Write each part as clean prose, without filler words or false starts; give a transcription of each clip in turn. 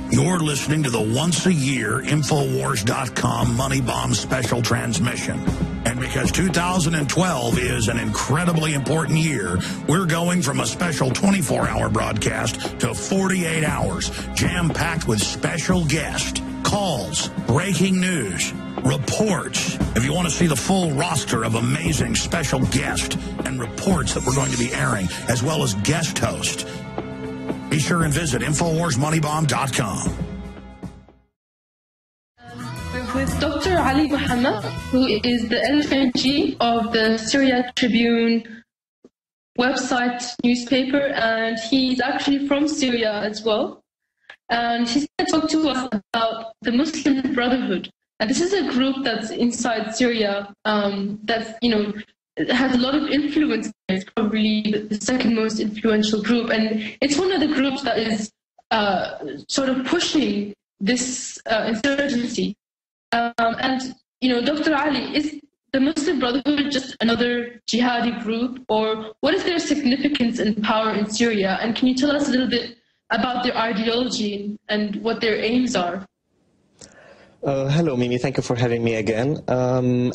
You're listening to the once-a-year Infowars.com Money Bomb special transmission. And because 2012 is an incredibly important year, we're going from a special 24-hour broadcast to 48 hours, jam-packed with special guests, calls, breaking news, reports. If you want to see the full roster of amazing special guests and reports that we're going to be airing, as well as guest hosts, be sure and visit InfoWarsMoneyBomb.com. With Dr. Ali Mohammed, who is the editor-in-chief of the Syria Tribune website newspaper, and he's actually from Syria as well. And he's going to talk to us about the Muslim Brotherhood. And this is a group that's inside Syria that, has a lot of influence. It's probably the second most influential group. And it's one of the groups that is sort of pushing this insurgency. Dr. Ali, is the Muslim Brotherhood just another jihadi group, or what is their significance and power in Syria? And can you tell us a little bit about their ideology and what their aims are? Hello, Mimi. Thank you for having me again.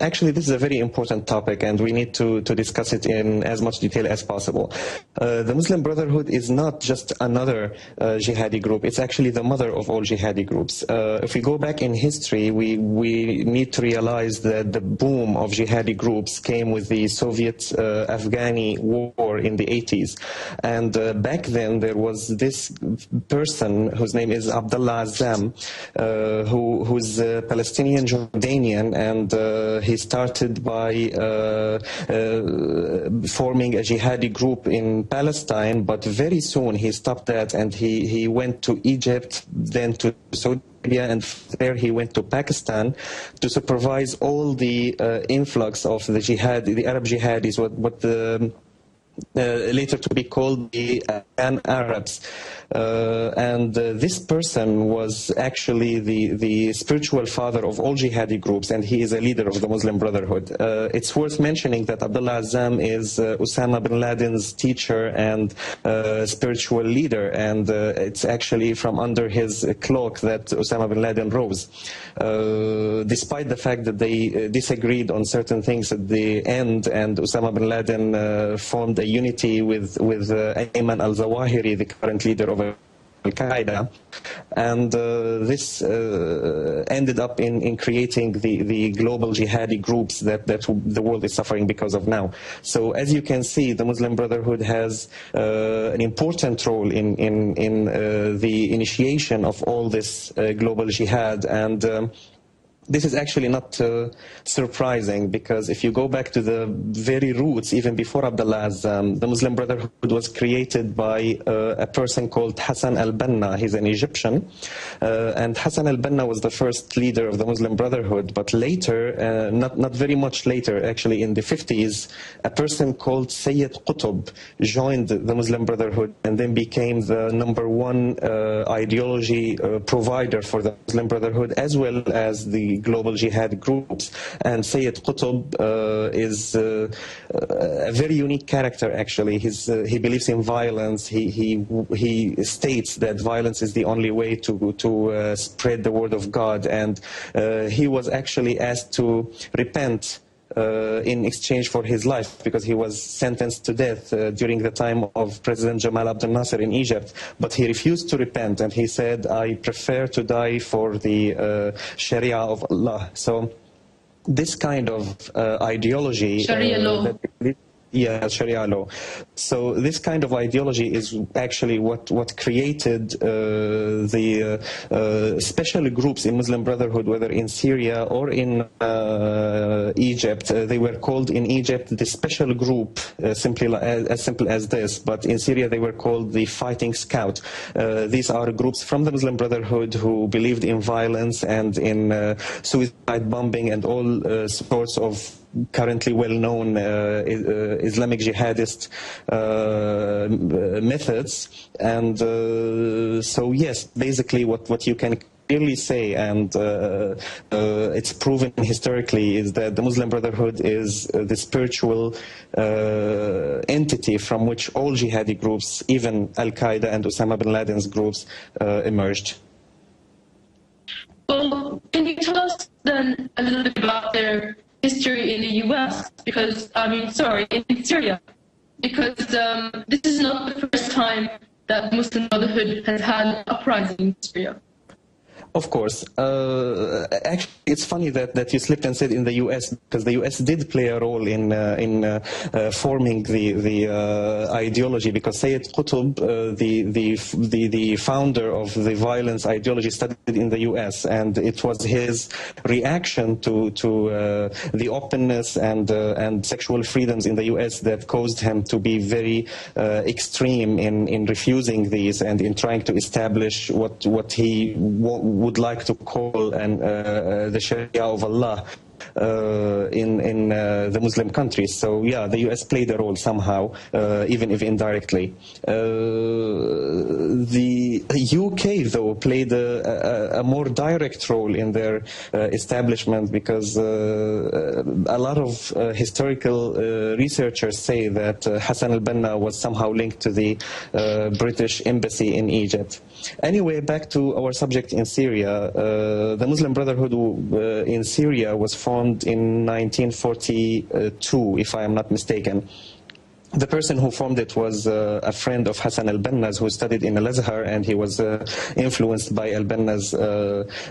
Actually, this is a very important topic, and we need to discuss it in as much detail as possible. The Muslim Brotherhood is not just another jihadi group. It's actually the mother of all jihadi groups. If we go back in history, we need to realize that the boom of jihadi groups came with the Soviet-Afghani war in the 80s. And back then, there was this person whose name is Abdullah Azzam, who's Palestinian Jordanian, and he started by forming a jihadi group in Palestine, but very soon he stopped that and he went to Egypt, then to Saudi Arabia, and there he went to Pakistan to supervise all the influx of the jihad, the Arab jihadis, what the later to be called the Arabs. This person was actually the spiritual father of all jihadi groups, and he is a leader of the Muslim Brotherhood. It's worth mentioning that Abdullah Azzam is Osama bin Laden's teacher and spiritual leader, and it's actually from under his cloak that Osama bin Laden rose. Despite the fact that they disagreed on certain things at the end, and Osama bin Laden formed a unity with Ayman al-Zawahiri, the current leader of Al-Qaeda, and this ended up in creating the global jihadi groups that the world is suffering because of now. So as you can see, the Muslim Brotherhood has an important role in the initiation of all this global jihad, and this is actually not surprising, because if you go back to the very roots, even before Abdullah Azzam, the Muslim Brotherhood was created by a person called Hassan al-Banna. He's an Egyptian, and Hassan al-Banna was the first leader of the Muslim Brotherhood. But later, not very much later, actually in the 50s, a person called Sayyid Qutb joined the Muslim Brotherhood and then became the #1 ideology provider for the Muslim Brotherhood, as well as the global jihad groups. And Sayyid Qutb is a very unique character, actually. He believes in violence. He states that violence is the only way to spread the word of God, and he was actually asked to repent in exchange for his life, because he was sentenced to death during the time of President Jamal Abdel Nasser in Egypt. But he refused to repent, and he said, "I prefer to die for the Sharia of Allah." So this kind of ideology, Sharia law. Yeah, Sharia law. So this kind of ideology is actually what created the special groups in Muslim Brotherhood, whether in Syria or in Egypt. They were called in Egypt the special group, simple as this, but in Syria they were called the Fighting Scout. These are groups from the Muslim Brotherhood who believed in violence and in suicide bombing and all sorts of currently well-known Islamic jihadist methods. And so yes, basically what you can clearly say, and it's proven historically, is that the Muslim Brotherhood is the spiritual entity from which all jihadi groups, even Al-Qaeda and Osama bin Laden's groups, emerged. Well, can you tell us then a little bit about their history in the US? Because, in Syria. Because this is not the first time that Muslim Brotherhood has had an uprising in Syria. Of course. Actually, it's funny that you slipped and said in the U.S. because the U.S. did play a role in forming the ideology. Because Sayyid Qutb, the founder of the violence ideology, studied in the U.S. and it was his reaction to the openness and sexual freedoms in the U.S. that caused him to be very extreme in refusing these and in trying to establish what he would like to call the Sharia of Allah in the Muslim countries. So yeah, the US played a role somehow, even if indirectly. The UK, though, played a more direct role in their establishment because a lot of historical researchers say that Hassan al-Banna was somehow linked to the British embassy in Egypt. Anyway, back to our subject in Syria. The Muslim Brotherhood in Syria was formed in 1942, if I am not mistaken. The person who formed it was a friend of Hassan al-Banna's who studied in Al-Azhar, and he was influenced by al-Banna's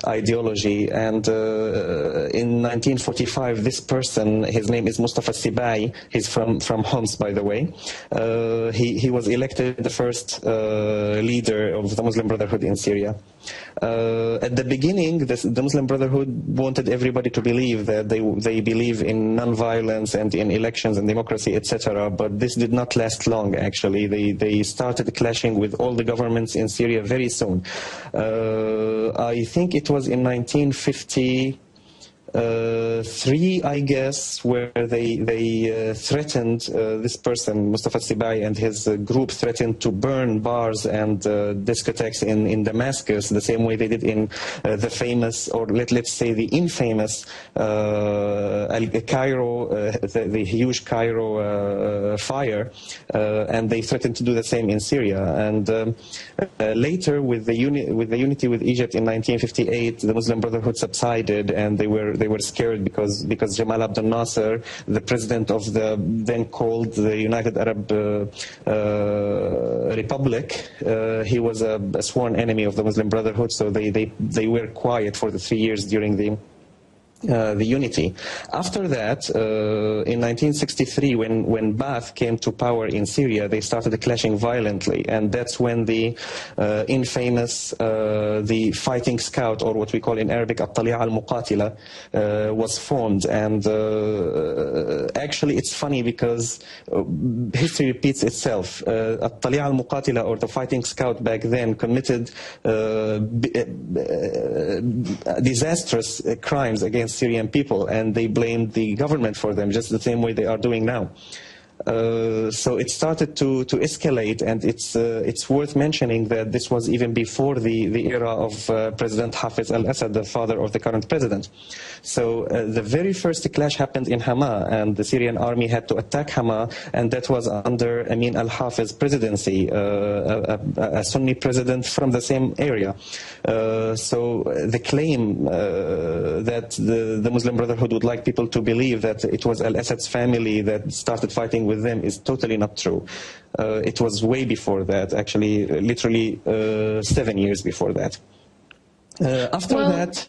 ideology. And in 1945, this person, his name is Mustafa Sibai, he's from Homs, by the way, he was elected the first leader of the Muslim Brotherhood in Syria. At the beginning, the Muslim Brotherhood wanted everybody to believe that they believe in non-violence and in elections and democracy, etc., but this did not last long, actually. They started clashing with all the governments in Syria very soon. I think it was in 1953, I guess, where they threatened this person, Mustafa Sibai, and his group threatened to burn bars and discotheques in Damascus, the same way they did in the famous, or let's say the infamous Cairo, the huge Cairo fire, and they threatened to do the same in Syria. And later, with the unity with Egypt in 1958, the Muslim Brotherhood subsided, and they were scared because Jamal Abdel Nasser, the president of the then called the United Arab Republic, he was a sworn enemy of the Muslim Brotherhood, so they were quiet for the 3 years during the unity. After that, in 1963, when Ba'ath came to power in Syria, they started clashing violently, and that's when the infamous the Fighting Scout, or what we call in Arabic At-Tali'a al-Muqatila, was formed. And actually, it's funny because history repeats itself. At-Tali'a al-Muqatila, or the Fighting Scout back then, committed disastrous crimes against Syrian people, and they blamed the government for them, just the same way they are doing now. So it started to escalate, and it's worth mentioning that this was even before the era of President Hafez al-Assad, the father of the current president. So the very first clash happened in Hama, and the Syrian army had to attack Hama, and that was under Amin al-Hafez presidency, a Sunni president from the same area. So the claim that the Muslim Brotherhood would like people to believe that it was al-Assad's family that started fighting with them is totally not true. It was way before that, actually, literally 7 years before that. After that,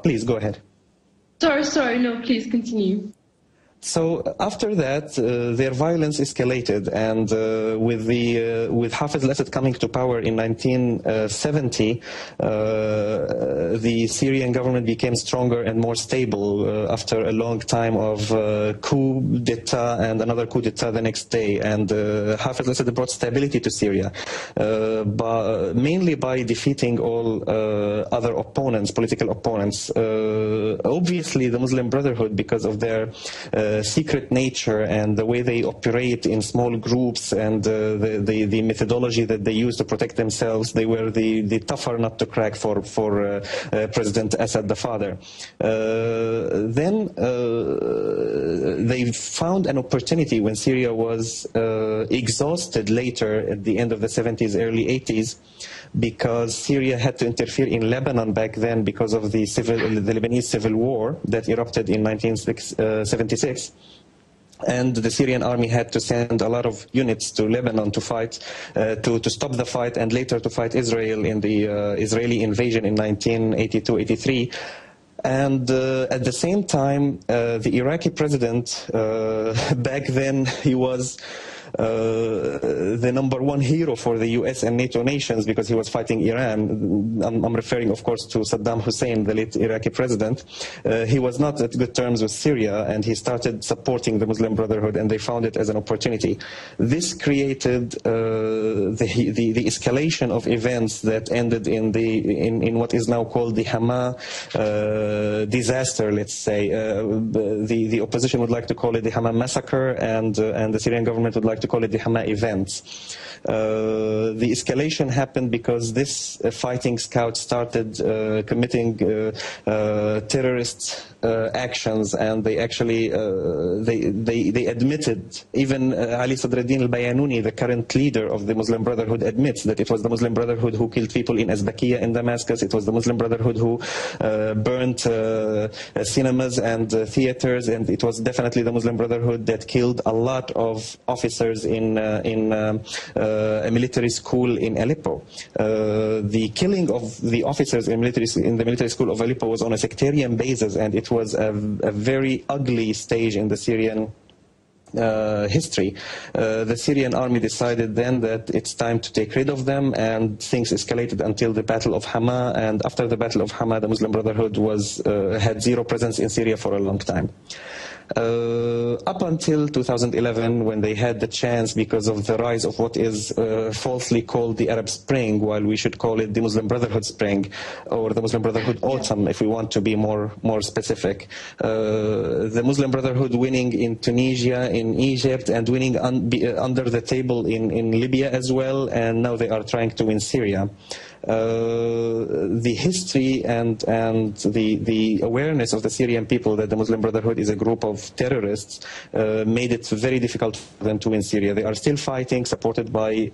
please go ahead. Sorry, no, please continue. So after that, their violence escalated, and with Hafez al-Assad coming to power in 1970, the Syrian government became stronger and more stable after a long time of coup d'etat and another coup d'etat the next day. And Hafez al-Assad brought stability to Syria, mainly by defeating all other opponents, political opponents. Obviously, the Muslim Brotherhood, because of their secret nature and the way they operate in small groups and the methodology that they use to protect themselves, they were the tougher nut to crack for President Assad, the father. Then they found an opportunity when Syria was exhausted later at the end of the 70s, early 80s, because Syria had to interfere in Lebanon back then because of the Lebanese civil war that erupted in 1976. And the Syrian army had to send a lot of units to Lebanon to fight, to stop the fight, and later to fight Israel in the Israeli invasion in 1982-83. And at the same time, the Iraqi president, back then, he was the #1 hero for the US and NATO nations because he was fighting Iran. I'm referring, of course, to Saddam Hussein, the late Iraqi president. He was not at good terms with Syria, and he started supporting the Muslim Brotherhood, and they found it as an opportunity. This created the escalation of events that ended in what is now called the Hama disaster, let's say. The opposition would like to call it the Hama massacre, and the Syrian government would like to call it the Hama events. The escalation happened because this fighting scout started committing terrorist actions, and they actually they admitted, even Ali Sadruddin al-Bayanuni, the current leader of the Muslim Brotherhood, admits that it was the Muslim Brotherhood who killed people in Azbakiya in Damascus. It was the Muslim Brotherhood who burnt cinemas and theaters, and it was definitely the Muslim Brotherhood that killed a lot of officers in a military school in Aleppo. The killing of the officers in the military school of Aleppo was on a sectarian basis, and it was a very ugly stage in the Syrian history. The Syrian army decided then that it's time to take rid of them, and things escalated until the Battle of Hama. And after the Battle of Hama, the Muslim Brotherhood had zero presence in Syria for a long time. Up until 2011, when they had the chance, because of the rise of what is falsely called the Arab Spring, while we should call it the Muslim Brotherhood Spring, or the Muslim Brotherhood Autumn, if we want to be more specific. The Muslim Brotherhood winning in Tunisia, in Egypt, and winning under the table in Libya as well, and now they are trying to win Syria. The history and the awareness of the Syrian people that the Muslim Brotherhood is a group of terrorists made it very difficult for them to win Syria. They are still fighting, supported by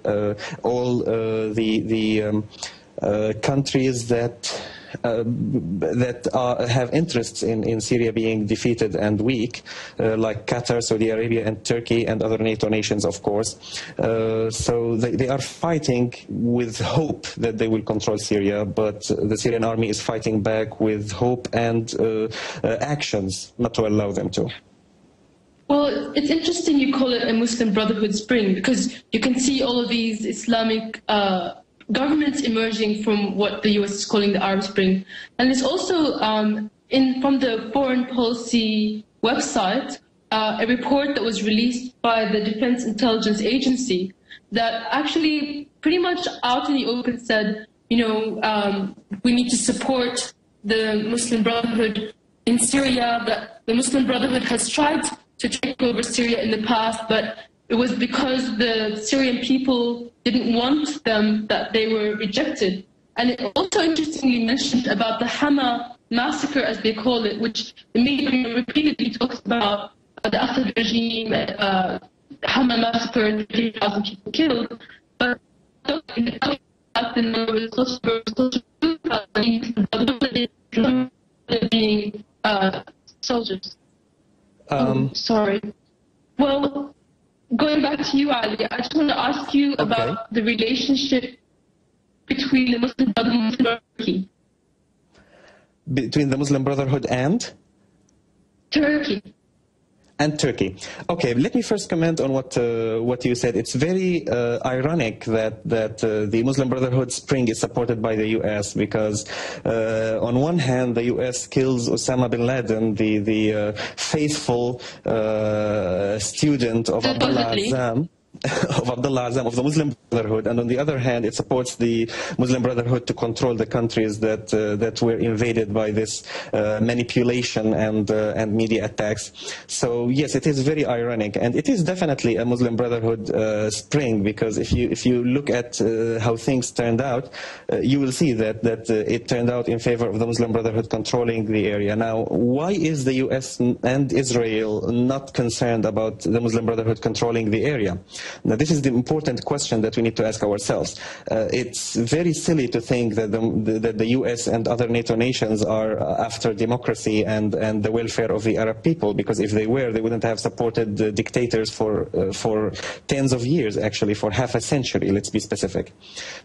all the countries that have interests in Syria being defeated and weak, like Qatar, Saudi Arabia, and Turkey, and other NATO nations, of course. So they are fighting with hope that they will control Syria, but the Syrian army is fighting back with hope and actions not to allow them to. Well, it's interesting you call it a Muslim Brotherhood Spring, because you can see all of these Islamic governments emerging from what the US is calling the Arab Spring. And there's also, from the Foreign Policy website, a report that was released by the Defense Intelligence Agency that actually pretty much out in the open said, we need to support the Muslim Brotherhood in Syria, that the Muslim Brotherhood has tried to take over Syria in the past, but it was because the Syrian people didn't want them that they were rejected. And it also interestingly mentioned about the Hama massacre, as they call it, which the media repeatedly talks about the Assad regime, Hama massacre, 30,000 people killed. But the number was also being soldiers. Sorry. Well, going back to you, Ali, I just want to ask you about the relationship between the Muslim Brotherhood and Turkey. Between the Muslim Brotherhood and? Turkey. And Turkey. Okay, let me first comment on what you said. It's very ironic that the Muslim Brotherhood Spring is supported by the U.S. because on one hand the U.S. kills Osama bin Laden, the faithful student of Abdullah Azzam. of Abdullah Azam, of the Muslim Brotherhood, and on the other hand, it supports the Muslim Brotherhood to control the countries that were invaded by this manipulation and media attacks. So yes, it is very ironic, and it is definitely a Muslim Brotherhood spring, because if you look at how things turned out, you will see that it turned out in favor of the Muslim Brotherhood controlling the area. Now, why is the U.S. and Israel not concerned about the Muslim Brotherhood controlling the area? Now, this is the important question that we need to ask ourselves. It's very silly to think that the U.S. and other NATO nations are after democracy and the welfare of the Arab people, because if they were, they wouldn't have supported the dictators for tens of years, actually, for half a century, let's be specific.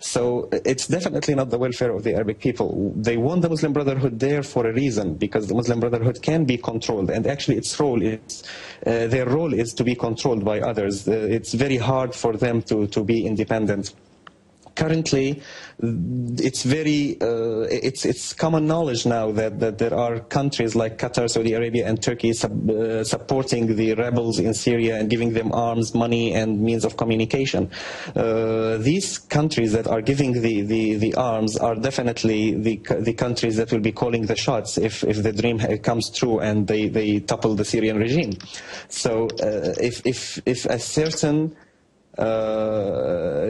So it's definitely not the welfare of the Arabic people. They want the Muslim Brotherhood there for a reason, because the Muslim Brotherhood can be controlled, and actually its role is, their role is to be controlled by others. It's very hard for them to be independent. Currently, it's common knowledge now that there are countries like Qatar, Saudi Arabia, and Turkey supporting the rebels in Syria and giving them arms, money, and means of communication. These countries that are giving the arms are definitely the countries that will be calling the shots if the dream comes true and they topple the Syrian regime. So if a certain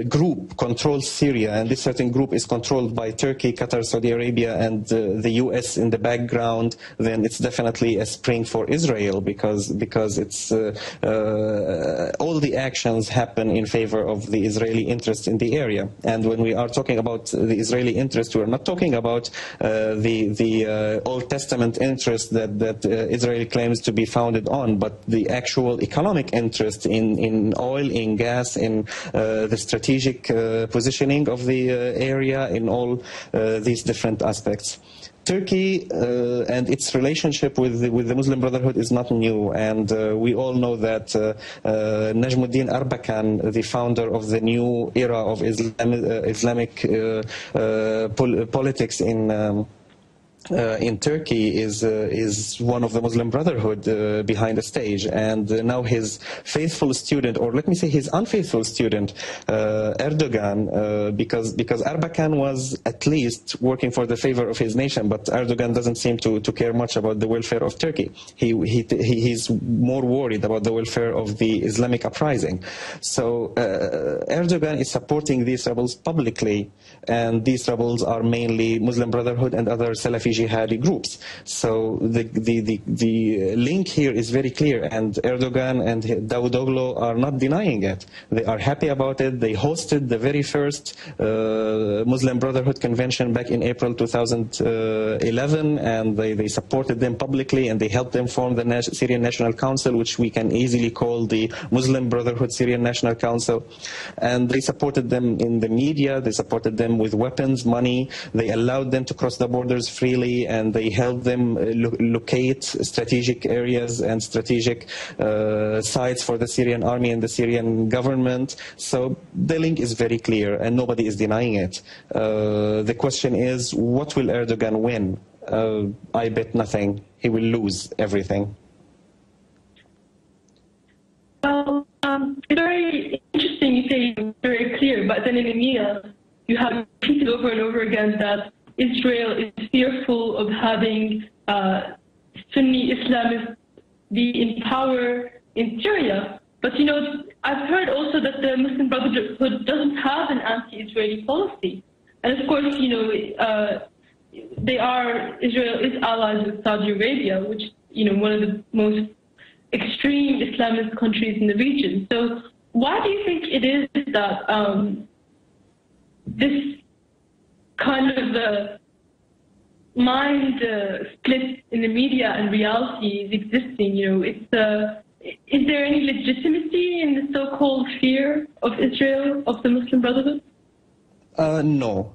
group controls Syria, and this certain group is controlled by Turkey, Qatar, Saudi Arabia, and the U.S. in the background, then it's definitely a spring for Israel, because it's all the actions happen in favor of the Israeli interest in the area. And when we are talking about the Israeli interest, we're not talking about the Old Testament interest that Israel claims to be founded on, but the actual economic interest in oil, in gas, in the strategic positioning of the area, in all these different aspects. Turkey and its relationship with the Muslim Brotherhood is not new, and we all know that Najmuddin Erbakan, the founder of the new era of Islamic politics in Turkey, is one of the Muslim Brotherhood behind the stage, and now his faithful student, or let me say his unfaithful student, Erdogan, because Erbakan was at least working for the favor of his nation, but Erdogan doesn't seem to care much about the welfare of Turkey. He's more worried about the welfare of the Islamic uprising. So Erdogan is supporting these rebels publicly, and these rebels are mainly Muslim Brotherhood and other Salafi jihadi groups. So the link here is very clear, and Erdogan and Davutoglu are not denying it. They are happy about it. They hosted the very first Muslim Brotherhood convention back in April 2011, and they supported them publicly, and they helped them form the Syrian National Council, which we can easily call the Muslim Brotherhood Syrian National Council. And they supported them in the media. They supported them with weapons, money. They allowed them to cross the borders freely, and they helped them locate strategic areas and strategic sites for the Syrian army and the Syrian government. So the link is very clear, and nobody is denying it. The question is, what will Erdogan win? I bet nothing. He will lose everything. Well, it's very interesting you say it's very clear, but then in the media you have repeated over and over again that Israel is fearful of having Sunni Islamists be in power in Syria. But, you know, I've heard also that the Muslim Brotherhood doesn't have an anti-Israeli policy. And of course, you know, Israel is allies with Saudi Arabia, which, you know, one of the most extreme Islamist countries in the region. So why do you think it is that this kind of mind split in the media and reality is existing? You know, is there any legitimacy in the so-called fear of Israel, of the Muslim Brotherhood? No.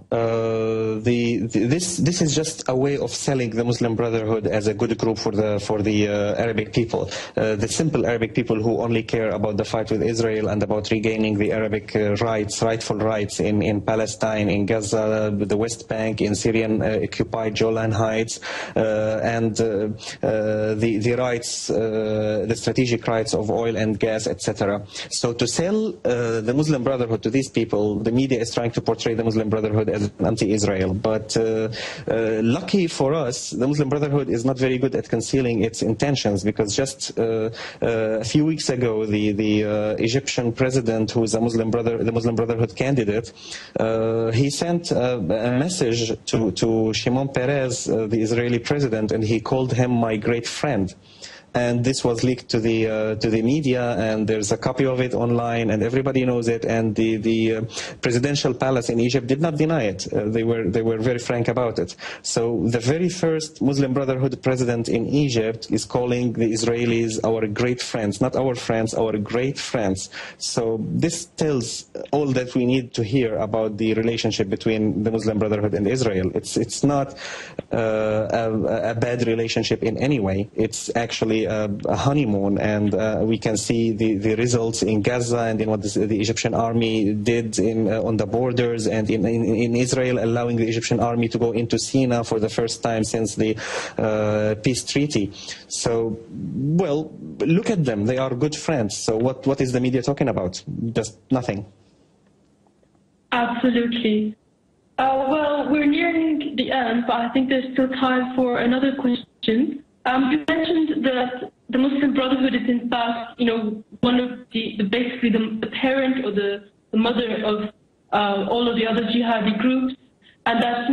This is just a way of selling the Muslim Brotherhood as a good group for the Arabic people, the simple Arabic people who only care about the fight with Israel and about regaining the Arabic rightful rights in Palestine, in Gaza, the West Bank, in Syrian occupied Golan Heights, and the rights, the strategic rights of oil and gas, etc. So to sell the Muslim Brotherhood to these people, the media is trying to portray the Muslim Brotherhood as anti-Israel. But lucky for us, the Muslim Brotherhood is not very good at concealing its intentions, because just a few weeks ago, the Egyptian president, who is the Muslim Brotherhood candidate, he sent a message to Shimon Peres, the Israeli president, and he called him my great friend. And this was leaked to the media, and there's a copy of it online, and everybody knows it. And the presidential palace in Egypt did not deny it. They were very frank about it. So the very first Muslim Brotherhood president in Egypt is calling the Israelis our great friends, not our friends, our great friends. So this tells all that we need to hear about the relationship between the Muslim Brotherhood and Israel. It's not a bad relationship in any way. It's actually a honeymoon, and we can see the results in Gaza and in what the Egyptian army did on the borders, and in Israel, allowing the Egyptian army to go into Sinai for the first time since the peace treaty. So, well, look at them. They are good friends. So what is the media talking about? Just nothing. Absolutely. Well, we're nearing the end, but I think there's still time for another question. You mentioned that the Muslim Brotherhood is in fact, one of basically the parent or the mother of all of the other jihadi groups, and that,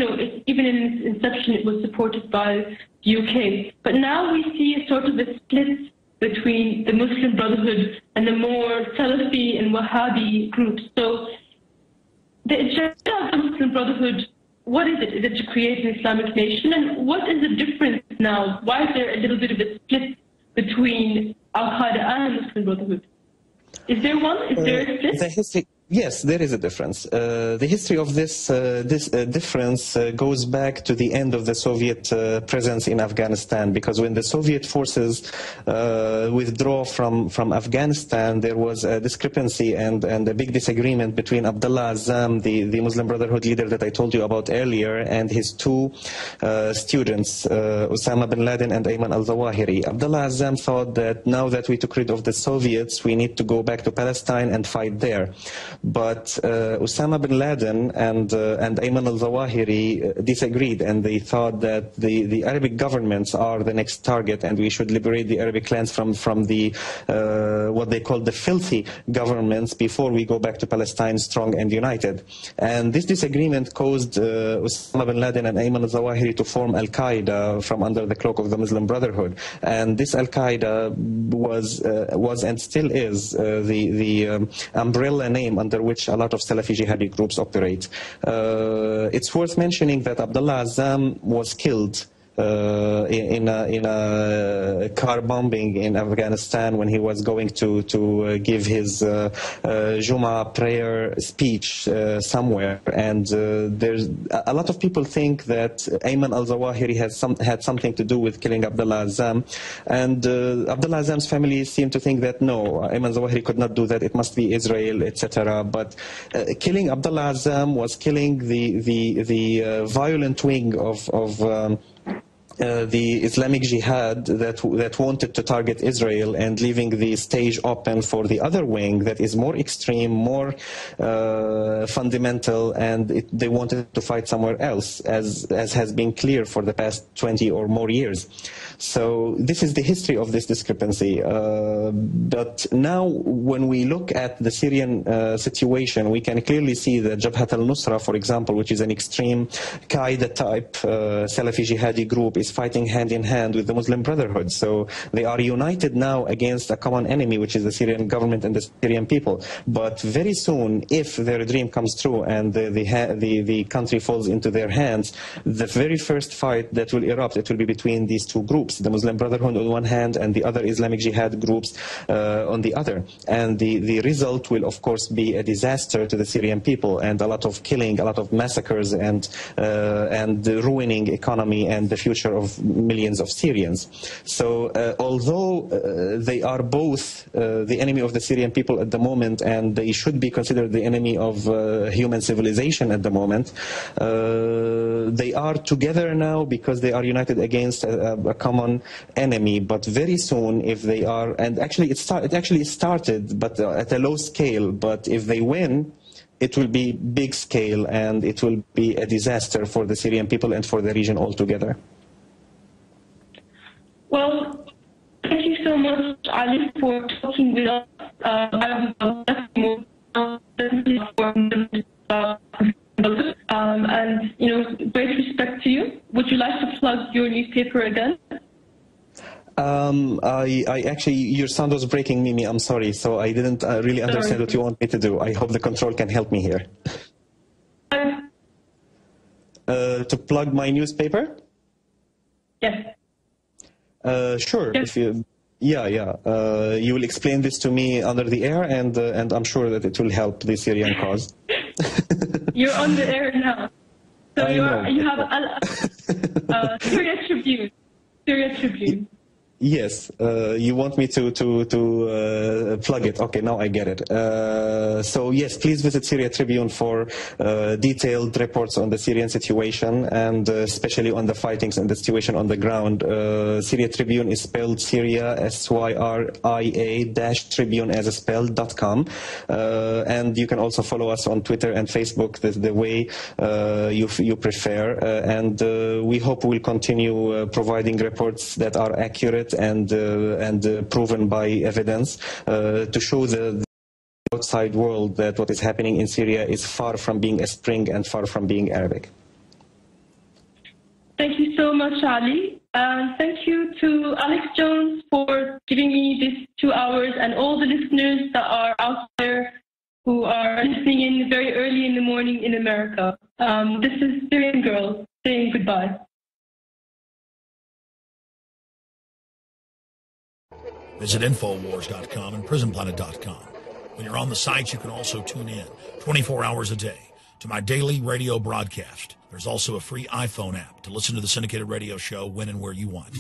even in its inception it was supported by the UK. But now we see a sort of a split between the Muslim Brotherhood and the more Salafi and Wahhabi groups. So the agenda of the Muslim Brotherhood, what is it? Is it to create an Islamic nation? And what is the difference now? Why is there a little bit of a split between Al-Qaeda and the Muslim Brotherhood? Is there one? Is there a split? Yes, there is a difference. The history of this difference goes back to the end of the Soviet presence in Afghanistan, because when the Soviet forces withdraw from Afghanistan, there was a discrepancy and a big disagreement between Abdullah Azzam, the Muslim Brotherhood leader that I told you about earlier, and his two students, Osama bin Laden and Ayman al-Zawahiri. Abdullah Azzam thought that now that we took rid of the Soviets, we need to go back to Palestine and fight there. But Osama bin Laden and Ayman al-Zawahiri disagreed, and they thought that the Arabic governments are the next target, and we should liberate the Arabic lands from the what they call the filthy governments before we go back to Palestine strong and united. And this disagreement caused Osama bin Laden and Ayman al-Zawahiri to form Al-Qaeda from under the cloak of the Muslim Brotherhood. And this Al-Qaeda was and still is the umbrella name under which a lot of Salafi jihadi groups operate. It's worth mentioning that Abdullah Azzam was killed in a car bombing in Afghanistan when he was going to give his Juma prayer speech somewhere. And there's a lot of people think that Ayman al-Zawahiri had something to do with killing Abdullah Azzam, and Abdullah Azzam's family seem to think that no, Ayman al-Zawahiri could not do that, it must be Israel, etc. But killing Abdullah Azzam was killing the violent wing of the Islamic Jihad that wanted to target Israel, and leaving the stage open for the other wing that is more extreme, more fundamental, and they wanted to fight somewhere else, as has been clear for the past 20 or more years. So this is the history of this discrepancy. But now when we look at the Syrian situation, we can clearly see that Jabhat al-Nusra, for example, which is an extreme Qaeda-type Salafi jihadi group, is fighting hand in hand with the Muslim Brotherhood. So they are united now against a common enemy, which is the Syrian government and the Syrian people. But very soon, if their dream comes true and the country falls into their hands, the very first fight that will erupt, it will be between these two groups, the Muslim Brotherhood on one hand and the other Islamic Jihad groups on the other. And the result will, of course, be a disaster to the Syrian people, and a lot of killing, a lot of massacres, and ruining economy and the future of millions of Syrians. So although they are both the enemy of the Syrian people at the moment, and they should be considered the enemy of human civilization at the moment, they are together now because they are united against a common enemy. But very soon, if they are, and actually it actually started, but at a low scale, but if they win, it will be big scale, and it will be a disaster for the Syrian people and for the region altogether. Well, thank you so much, Ali, for talking with us. And, great respect to you. Would you like to plug your newspaper again? I actually, your sound was breaking, Mimi. I'm sorry. So I didn't really understand what you want me to do. I hope the control can help me here. To plug my newspaper? Yes. Sure. Yes. If you, you will explain this to me under the air, and I'm sure that it will help the Syrian cause. You're on the air now. So you have Syria Tribune. Syria Tribune. Yes, you want me to plug it. Okay, now I get it. So yes, please visit Syria Tribune for detailed reports on the Syrian situation, and especially on the fightings and the situation on the ground. Syria Tribune is spelled Syria, SYRIA-Tribune as a spell.com. And you can also follow us on Twitter and Facebook the way you prefer. And we hope we'll continue providing reports that are accurate and proven by evidence to show the outside world that what is happening in Syria is far from being a spring and far from being Arabic. Thank you so much, Ali. Thank you to Alex Jones for giving me these 2 hours, and all the listeners that are out there who are listening in very early in the morning in America. This is Syrian Girl saying goodbye. Visit Infowars.com and PrisonPlanet.com. When you're on the sites, you can also tune in 24 hours a day to my daily radio broadcast. There's also a free iPhone app to listen to the syndicated radio show when and where you want.